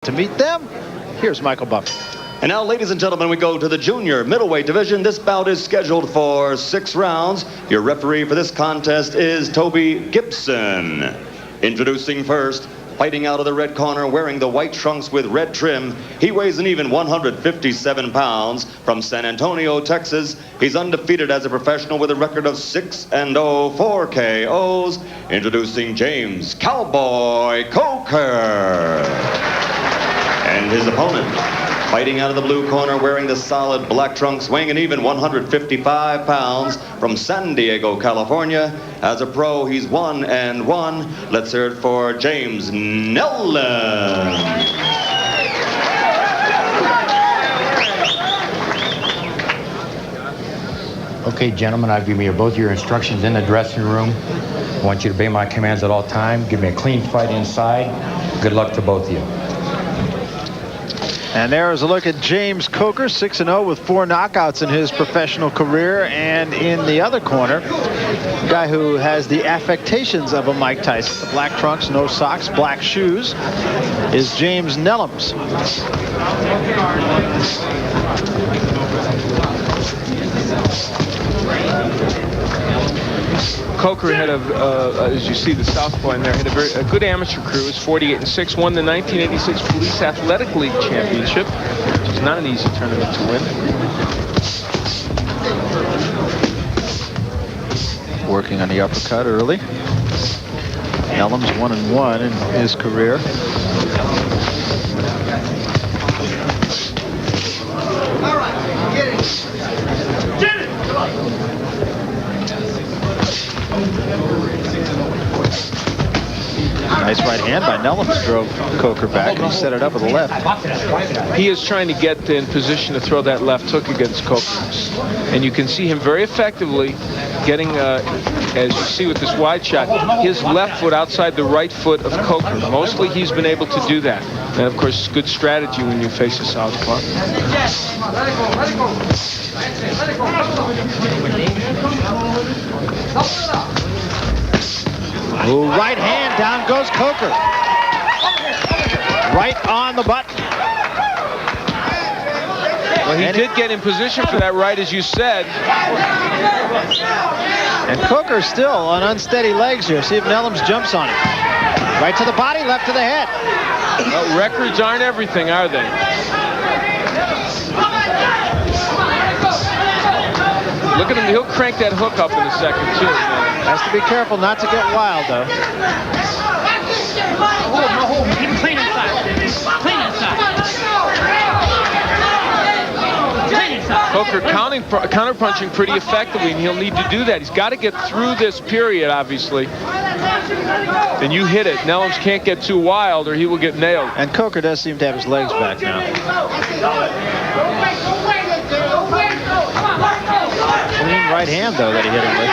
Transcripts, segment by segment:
To meet them, here's Michael Buffett. And now, ladies and gentlemen, we go to the junior middleweight division. This bout is scheduled for 6 rounds. Your referee for this contest is Toby Gibson. Introducing first, fighting out of the red corner, wearing the white trunks with red trim. He weighs an even 157 pounds. From San Antonio, Texas, he's undefeated as a professional with a record of 6-0, 4 KOs. Introducing James Cowboy Coker. And his opponent, fighting out of the blue corner, wearing the solid black trunks, weighing an even 155 pounds, from San Diego, California. As a pro, he's 1-1. Let's hear it for James Nellems. Okay, gentlemen, I've given you both your instructions in the dressing room. I want you to obey my commands at all times. Give me a clean fight inside. Good luck to both of you. And there is a look at James Coker, 6-0 with 4 knockouts in his professional career. And in the other corner, a guy who has the affectations of a Mike Tyson. The black trunks, no socks, black shoes, is James Nellems. Coker had as you see the southpaw in there, had a good amateur career. Was 48-6, won the 1986 Police Athletic League Championship, which is not an easy tournament to win. Working on the uppercut early. Nellems 1-1 in his career. Nice right hand by Nellems, drove Coker back, and he set it up with the left. He is trying to get in position to throw that left hook against Coker. And you can see him very effectively getting, as you see with this wide shot, his left foot outside the right foot of Coker. Mostly he's been able to do that. And of course, good strategy when you face a southpaw. Ooh, right hand, down goes Coker. Right on the button. Well, he did get in position for that right, as you said. And Coker's still on unsteady legs here. See if Nellems jumps on it. Right to the body, left to the head. Well, records aren't everything, are they? Look at him, he'll crank that hook up in a second, too. Has to be careful not to get wild, though. Keep clean inside. Clean inside. Clean inside. Coker counter-punching pretty effectively, and he'll need to do that. He's got to get through this period, obviously. And you hit it. Nellems can't get too wild, or he will get nailed. And Coker does seem to have his legs back now. Clean right hand, though, that he hit him with.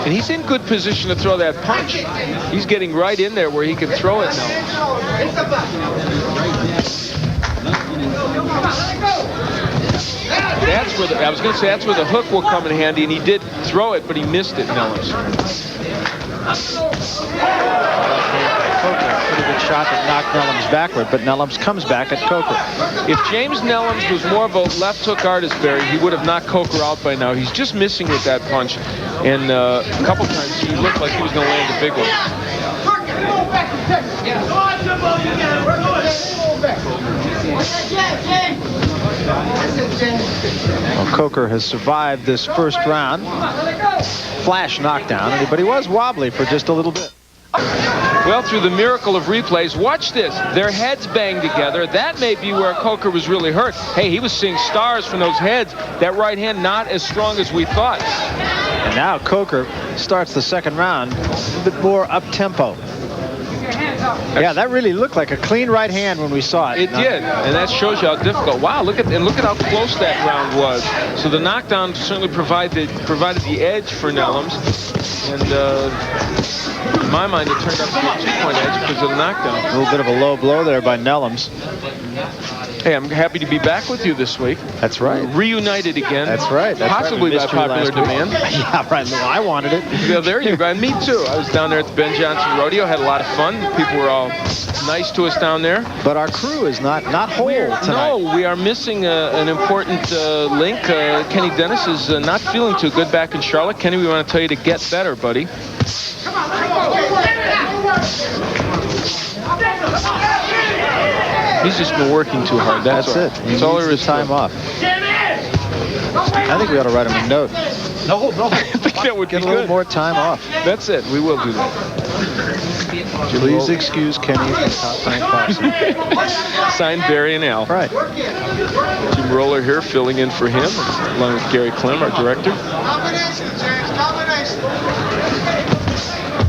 And he's in good position to throw that punch. He's getting right in there where he can throw it now. That's where I was going to say that's where the hook will come in handy, and he did throw it, but he missed it, Nellems. Coker, pretty good shot that knocked Nellems backward, but Nellems comes back at Coker. If James Nellems was more of a left hook artist, Barry, he would have knocked Coker out by now. He's just missing with that punch. And a couple times he looked like he was going to land a big one. Well, Coker has survived this first round. Flash knockdown, but he was wobbly for just a little bit. Well, through the miracle of replays, watch this. Their heads bang together. That may be where Coker was really hurt. Hey, he was seeing stars from those heads. That right hand not as strong as we thought. And now Coker starts the second round a bit more up-tempo. Yeah, that really looked like a clean right hand when we saw it. It did, and that shows you how difficult. Wow, look at how close that round was. So the knockdown certainly provided the edge for Nellems, and in my mind, it turned out to be a 2-point edge because of the knockdown. A little bit of a low blow there by Nellems. Hey, I'm happy to be back with you this week. That's right. Reunited again. That's right. Possibly by popular demand. Yeah, right. Well, I wanted it. Yeah, there you go. And me too. I was down there at the Ben Johnson Rodeo. Had a lot of fun. People were all nice to us down there. But our crew is not whole tonight. No, we are missing an important link. Kenny Dennis is not feeling too good back in Charlotte. Kenny, we want to tell you to get better, buddy. He's just been working too hard. That's it. That's all there is. Time off. I think we ought to write him a note. No. I think that would get be a little good. more time off. That's it. We will do that. Please excuse Kenny from Top Rank Boxing. Signed Barry and Al. Right. Jim Roller here filling in for him, along with Gary Clem, our director.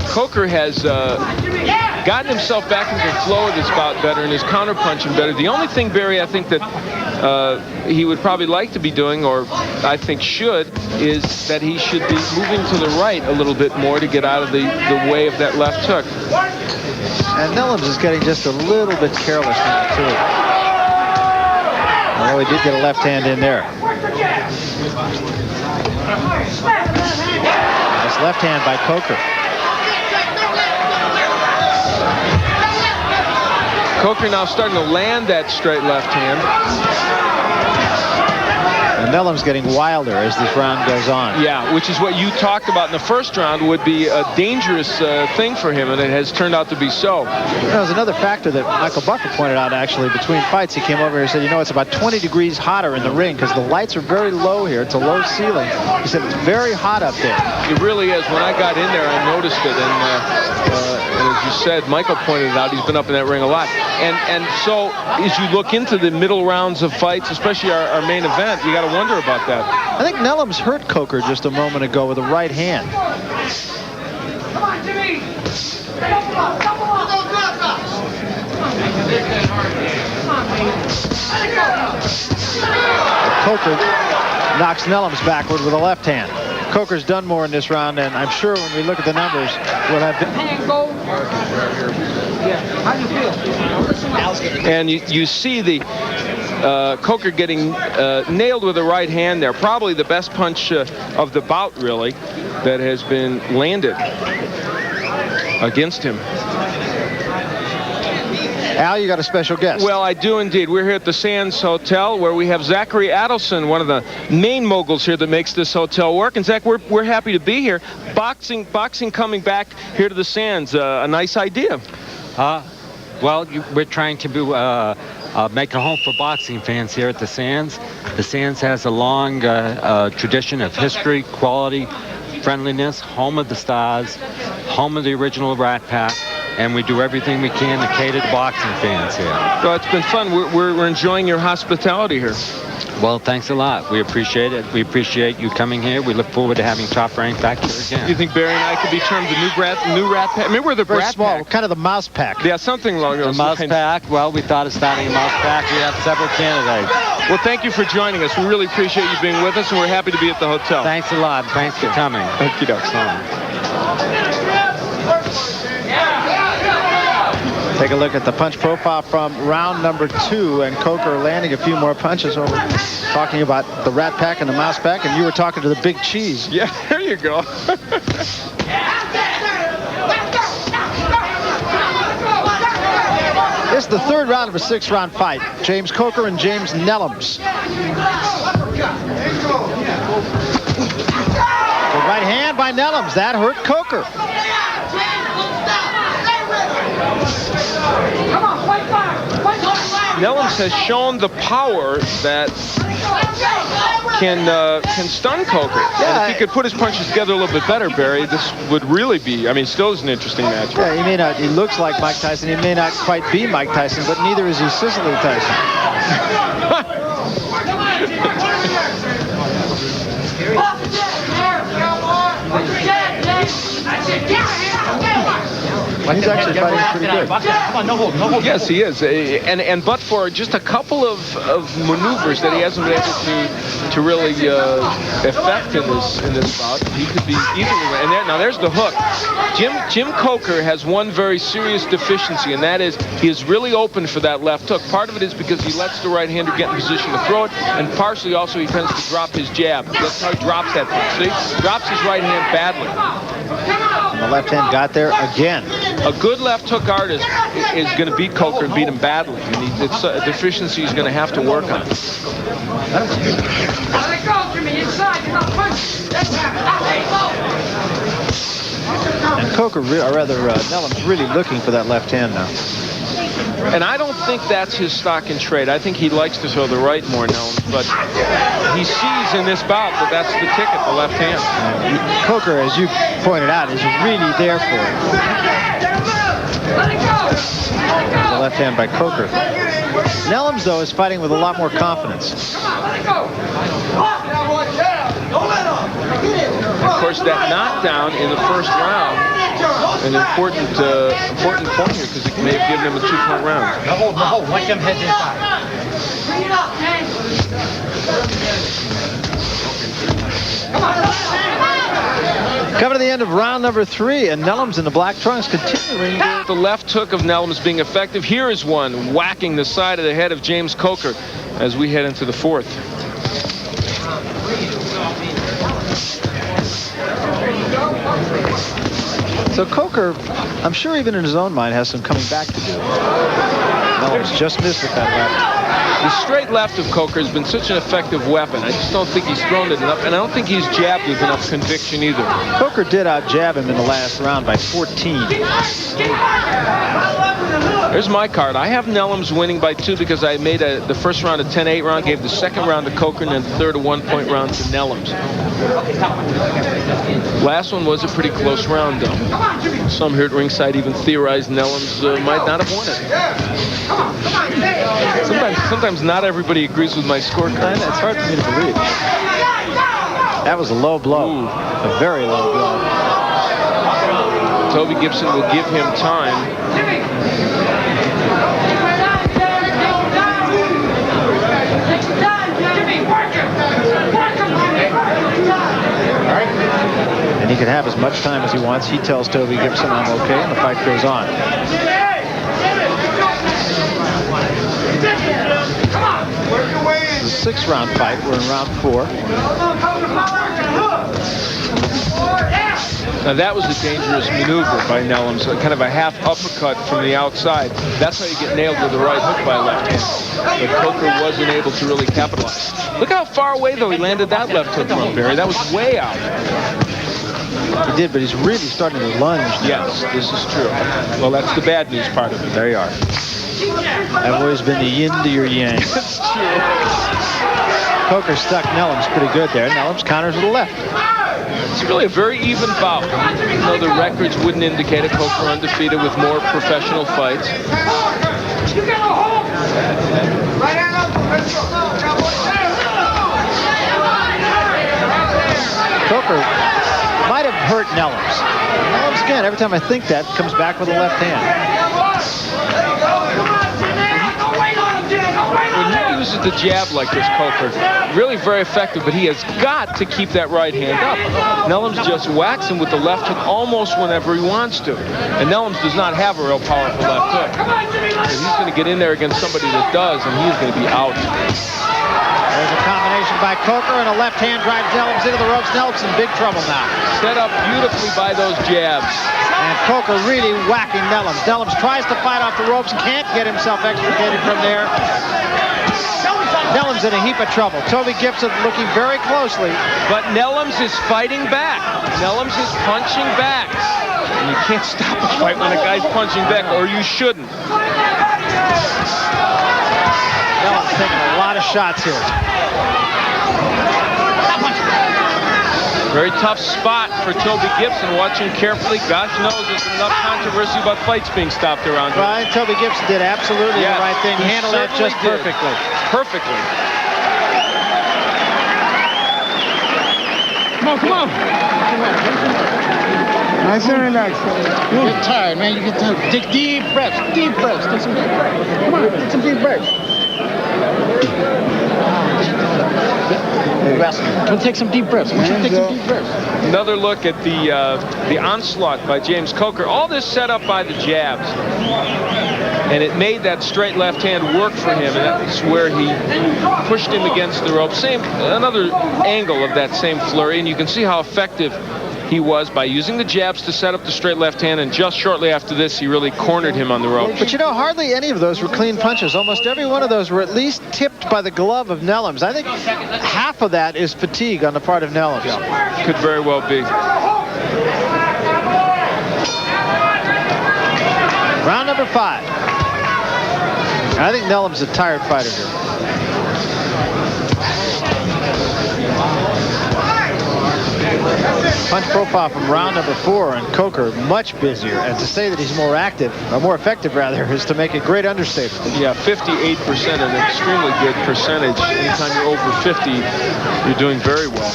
Coker has gotten himself back into the flow of this bout better and his counter-punching better. The only thing, Barry, I think that he would probably like to be doing, or I think should, is that he should be moving to the right a little bit more to get out of the way of that left hook. And Nellems is getting just a little bit careless now, too. Although he did get a left hand in there. Nice left hand by Coker. Coker now starting to land that straight left hand. And Nellems getting wilder as this round goes on. Yeah, which is what you talked about in the first round would be a dangerous thing for him, and it has turned out to be so. There's another factor that Michael Buffer pointed out, actually, between fights. He came over here and said, you know, it's about 20 degrees hotter in the ring because the lights are very low here. It's a low ceiling. He said it's very hot up there. It really is. When I got in there, I noticed it, and as you said, Michael pointed it out, he's been up in that ring a lot. And so as you look into the middle rounds of fights, especially our main event, you got to wonder about that. I think Nellems hurt Coker just a moment ago with a right hand. Come on, Jimmy! Coker knocks Nellems backward with a left hand. Coker's done more in this round, and I'm sure when we look at the numbers, we'll have... How do you feel? And you see the Coker getting nailed with the right hand there. Probably the best punch of the bout, really, that has been landed against him. Al, you got a special guest. Well, I do indeed. We're here at the Sands Hotel, where we have Zachary Adelson, one of the main moguls here that makes this hotel work. And Zach, we're happy to be here. Boxing coming back here to the Sands, a nice idea. Well, we're trying to make a home for boxing fans here at the Sands. The Sands has a long tradition of history, quality, friendliness, home of the stars, home of the original Rat Pack, and we do everything we can to cater to boxing fans here. Well, it's been fun. We're enjoying your hospitality here. Well, thanks a lot. We appreciate it. We appreciate you coming here. We look forward to having Top Rank back here again. Do you think Barry and I could be termed the new Rat Pack? Remember, we're the Very Rat small, Pack. kind of the mouse pack. Yeah, something along those The Mouse lines. Pack, well, we thought of starting a Mouse Pack. We have several candidates. Well, thank you for joining us. We really appreciate you being with us, and we're happy to be at the hotel. Thanks a lot. Thanks for coming. Okie doke. Take a look at the punch profile from round number 2, and Coker landing a few more punches over, talking about the Rat Pack and the Mouse Pack, and you were talking to the Big Cheese. Yeah, there you go. This is the third round of a 6-round fight. James Coker and James Nellems. The right hand by Nellems. That hurt Coker. Nellems has shown the power that can stun Coker. Yeah, and if he could put his punches together a little bit better, Barry, this would really be, I mean, still is an interesting match. Yeah, he may not, he looks like Mike Tyson. He may not quite be Mike Tyson, but neither is he Cicely Tyson. He's actually fighting pretty good. Come on, no hold, no hold. Yes, he is. And but for just a couple of maneuvers that he hasn't been able to really effect in this bout, he could be easily. And there's the hook. Jim Coker has one very serious deficiency, and that is he is really open for that left hook. Part of it is because he lets the right-hander get in position to throw it, and partially also he tends to drop his jab. That's how he drops that thing. So he drops his right hand badly. the left hand got there again. A good left hook artist is going to beat Coker and beat him badly. And it's a deficiency he's going to have to work on. And Coker, or rather Nellems, really looking for that left hand now. And I don't think that's his stock and trade. I think he likes to throw the right more, Nellems, but he sees in this bout that that's the ticket, the left hand. Coker, as you pointed out, is really there for it. The left hand by Coker. Nellems, though, is fighting with a lot more confidence. Of course, that knockdown in the first round, an important point here because it may have given him a 2-point round. Hold, let them head inside. Coming to the end of round number 3, and Nellems in the black trunks continuing. The left hook of Nellems being effective. Here is one whacking the side of the head of James Coker as we head into the 4th. So Coker, I'm sure even in his own mind, has some coming back to do. Nellems just missed with that left. The straight left of Coker has been such an effective weapon. I just don't think he's thrown it enough, and I don't think he's jabbed with enough conviction either. Coker did out-jab him in the last round by 14. There's my card. I have Nellems winning by 2 because I made the first round a 10-8 round, gave the second round to Coker, and then the third a 1-point round to Nellems. Last one was a pretty close round, though. Some here at ringside even theorized Nellems might not have won it. Sometimes not everybody agrees with my scorecard. It's hard for me to believe. That was a low blow. Ooh. A very low blow. Toby Gibson will give him time. And he can have as much time as he wants. He tells Toby Gibson, I'm okay, and the fight goes on. It's a 6-round fight. We're in round 4. Now that was a dangerous maneuver by Nellems, kind of a half uppercut from the outside. That's how you get nailed with the right hook by left hand. But Coker wasn't able to really capitalize. Look how far away, though, he landed that left hook from Barry. That was way out. He did, but he's really starting to lunge now. Yes, this is true. Well, that's the bad news part of it. There you are. I've always been the yin to your yang. That's true. Coker stuck Nellems pretty good there. Nellems counters with the left. It's really a very even bout. Even though the records wouldn't indicate a Coker undefeated with more professional fights. Coker might have hurt Nellems. Nellems, again, every time I think that, comes back with a left hand. When he uses the jab like this, Coker, really very effective, but he has got to keep that right hand up. Nellems just whacks him with the left hook almost whenever he wants to. And Nellems does not have a real powerful left hook. And he's going to get in there against somebody that does, and he's going to be out. There's a combination by Coker, and a left hand drives Nellems into the ropes. Nellems in big trouble now. Set up beautifully by those jabs. And Coker really whacking Nellems. Nellems tries to fight off the ropes, can't get himself extricated from there. Nellems in a heap of trouble. Toby Gibson looking very closely. But Nellems is fighting back. Nellems is punching back. And you can't stop a fight when a guy's punching back, or you shouldn't. Nellems taking a lot of shots here. Very tough spot for Toby Gibson. Watching carefully. Gosh knows there's enough controversy about fights being stopped around here. Right, Toby Gibson did absolutely the right thing. He handled it just perfectly. Perfectly. Come on. Nice and relaxed. You get tired, man. You get tired. Take deep breaths. Deep breaths. Take some deep breaths. Come on, take some deep breaths. Take some deep breaths. Take some deep breaths. Another look at the onslaught by James Coker. All this set up by the jabs. And it made that straight left hand work for him. And that's where he pushed him against the rope. Another angle of that same flurry. And you can see how effective he was by using the jabs to set up the straight left hand, and just shortly after this, he really cornered him on the ropes. But you know, hardly any of those were clean punches. Almost every one of those were at least tipped by the glove of Nellems. I think half of that is fatigue on the part of Nellems. Yeah, could very well be. Round number 5. I think Nellems is a tired fighter here. Punch profile from round number 4, and Coker much busier. And to say that he's more active, or more effective rather, is to make a great understatement. Yeah, 58%, an extremely good percentage. Anytime you're over 50, you're doing very well.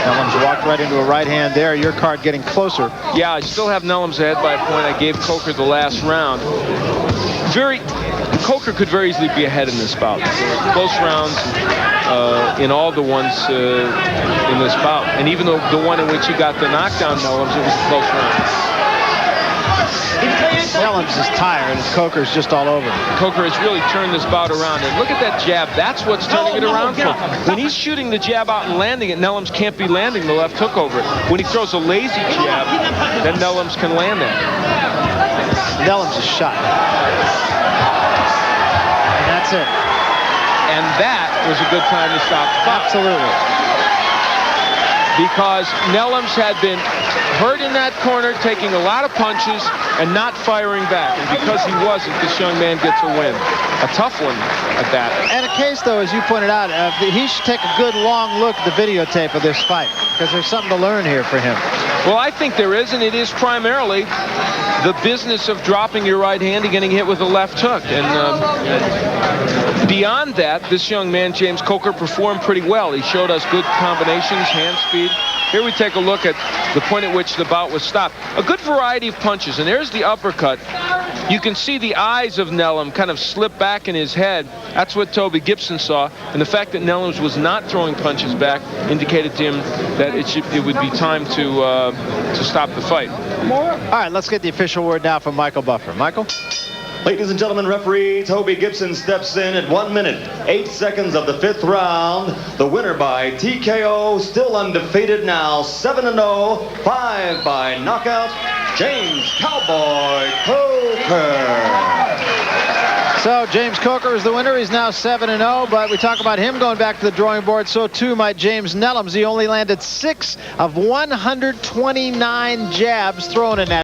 Nellems walked right into a right hand there. Your card getting closer. Yeah, I still have Nellems ahead by a point. I gave Coker the last round. Coker could very easily be ahead in this bout. Close rounds in all the ones in this bout. And even though the one in which he got the knockdown, Nellems, it was a close round. Nellems is tired, and Coker's just all over him. Coker has really turned this bout around. And look at that jab. That's what's turning it around for him. When he's shooting the jab out and landing it, Nellems can't be landing the left hook over it. When he throws a lazy jab, then Nellems can land that. Nellems is shot. And that's it. And that was a good time to stop the bout. Absolutely. Because Nellems had been hurt in that corner, taking a lot of punches and not firing back. And because he wasn't, this young man gets a win. A tough one at that. And a case, though, as you pointed out, he should take a good long look at the videotape of this fight, because there's something to learn here for him. Well, I think there is, and it is primarily the business of dropping your right hand and getting hit with a left hook. And beyond that, this young man, James Coker, performed pretty well. He showed us good combinations, hand speed. Here we take a look at the point at which the bout was stopped. A good variety of punches, and there's the uppercut. You can see the eyes of Nellems kind of slip back in his head. That's what Toby Gibson saw, and the fact that Nellems was not throwing punches back indicated to him that it would be time to stop the fight. All right, let's get the official word now from Michael Buffer. Michael? Ladies and gentlemen, referee Toby Gibson steps in at 1 minute, 8 seconds of the 5th round. The winner by TKO, still undefeated now, 7-0, 5 by knockout, James Cowboy Coker. So James Coker is the winner. He's now 7-0, but we talk about him going back to the drawing board. So too might James Nellems. He only landed 6 of 129 jabs thrown in that